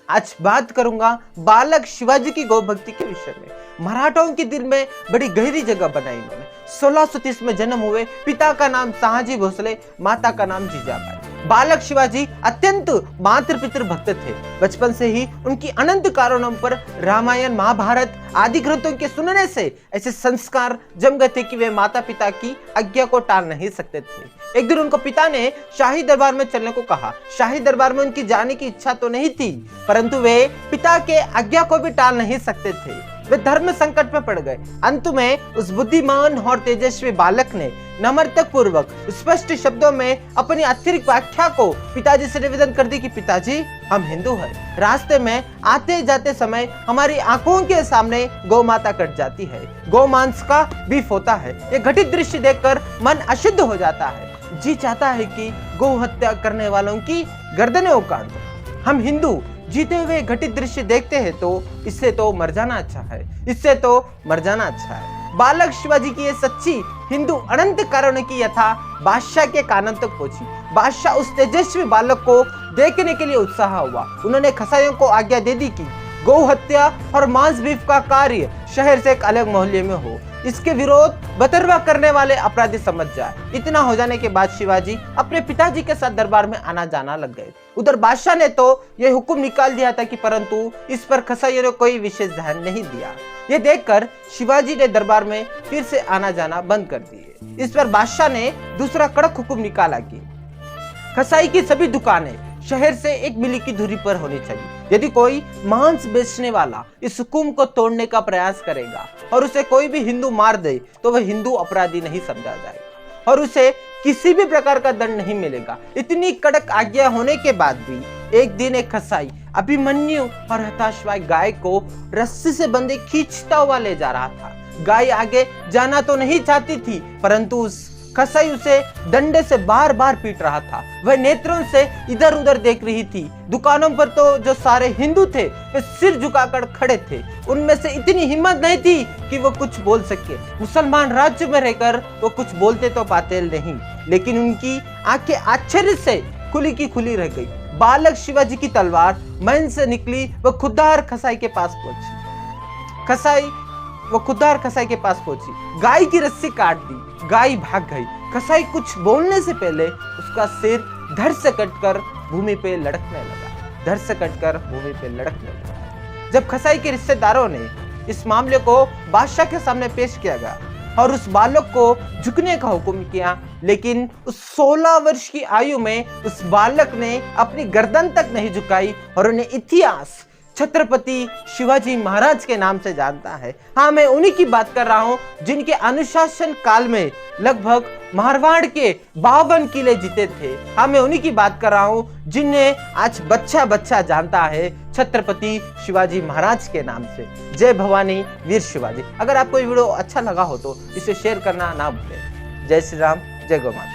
आज बात करूंगा बालक शिवाजी की गौ भक्ति के विषय में। मराठाओं के दिल में बड़ी गहरी जगह बनाई इन्होंने। 1630 में जन्म हुए, पिता का नाम शाहजी भोसले, माता का नाम जीजाबाई। बालक शिवाजी अत्यंत मातृ पितृ भक्त थे। बचपन से ही उनकी अनंत कारणों पर रामायण महाभारत आदि ग्रंथों के सुनने से ऐसे संस्कार जम गए थे कि वे माता पिता की आज्ञा को टाल नहीं सकते थे। एक दिन उनको पिता ने शाही दरबार में चलने को कहा। शाही दरबार में उनकी जाने की इच्छा तो नहीं थी, परंतु वे पिता के आज्ञा को भी टाल नहीं सकते थे। वे धर्म संकट में पड़ गए। अंत में उस बुद्धिमान और तेजस्वी बालक ने नम्रता पूर्वक स्पष्ट शब्दों में अपनी अतिरिक्त व्याख्या को पिताजी से निवेदन कर दी कि पिताजी, हम हिंदू हैं। रास्ते में आते जाते समय हमारी आंखों के सामने गौ माता कट जाती है, गौ मांस का बीफ होता है। ये घटित दृश्य देखकर मन अशुद्ध हो जाता है। जी चाहता है कि गौ हत्या करने वालों की गर्दनें उकाड़ दो। हम हिंदू जीते हुए घटित दृश्य देखते हैं तो इससे तो मर जाना अच्छा है, इससे तो मर जाना अच्छा है। बालक शिवाजी की ये सच्ची हिंदू अनंत कारणों की यथा बादशाह के कानों तक पहुंची। बादशाह उस तेजस्वी बालक को देखने के लिए उत्साह हुआ। उन्होंने खसाइयों को आज्ञा दे दी कि गौ हत्या और मांस बीफ का कार्य शहर से एक अलग मोहल्ले में हो, इसके विरोध बतरवा करने वाले अपराधी समझ जाए। इतना हो जाने के बाद शिवाजी अपने पिताजी के साथ दरबार में आना जाना लग गए। उधर बादशाह ने तो यह हुक्म निकाल दिया था कि परंतु इस पर खसाइयों ने कोई विशेष ध्यान नहीं दिया। ये देखकर शिवाजी ने दरबार में फिर से आना जाना बंद कर दिए। इस पर बादशाह ने दूसरा कड़क हुक्म निकाला कि खसाई की सभी दुकानें शहर से 1 मील की दूरी पर होनी चाहिए। यदि कोई मांस बेचने वाला इस हुक्म को तोड़ने का प्रयास करेगा और उसे कोई भी हिंदू मार दे तो वह हिंदू अपराधी नहीं समझा जाएगा और उसे किसी भी प्रकार का दंड नहीं मिलेगा। इतनी कड़क आज्ञा होने के बाद भी एक दिन एक खसाई अभिमन्यु और हताशवाई गाय को रस्सी से बंधे खींचता हुआ ले जा रहा था। गाय आगे जाना तो नहीं चाहती थी, परंतु उस खसाई उसे डंडे से बार बार पीट रहा था। वह नेत्रों से इधर उधर देख रही थी। दुकानों पर तो जो सारे हिंदू थे वे सिर झुकाकर खड़े थे। उनमें से इतनी हिम्मत नहीं थी कि वो कुछ बोल सके। मुसलमान राज्य में रहकर वो कुछ बोलते तो पाते नहीं, लेकिन उनकी आंखें आश्चर्य से खुली की खुली रह गई। बालक शिवाजी की तलवार मन से निकली। वो खुददार खसाई के पास पहुंची। गाय की रस्सी काट दी। गाय भाग गई। खसाई कुछ बोलने से पहले उसका सिर धड़ से कटकर भूमि पे लड़कने लगा। जब खसाई के रिश्तेदारों ने इस मामले को बादशाह के सामने पेश किया गया और उस बालक को झुकने का हुक्म किया, लेकिन उस 16 वर्ष की आयु में उस बालक ने अपनी गर्दन तक नहीं झुकाई और उन्हें इतिहास छत्रपति शिवाजी महाराज के नाम से जानता है। हाँ, मैं उन्हीं की बात कर रहा हूँ जिनके अनुशासन काल में लगभग मारवाड़ के 52 किले जीते थे। हाँ, मैं उन्हीं की बात कर रहा हूँ जिन्हें आज बच्चा बच्चा जानता है छत्रपति शिवाजी महाराज के नाम से। जय भवानी, वीर शिवाजी। अगर आपको ये वीडियो अच्छा लगा हो तो इसे शेयर करना ना भूलें। जय श्री राम, जय गौ माता।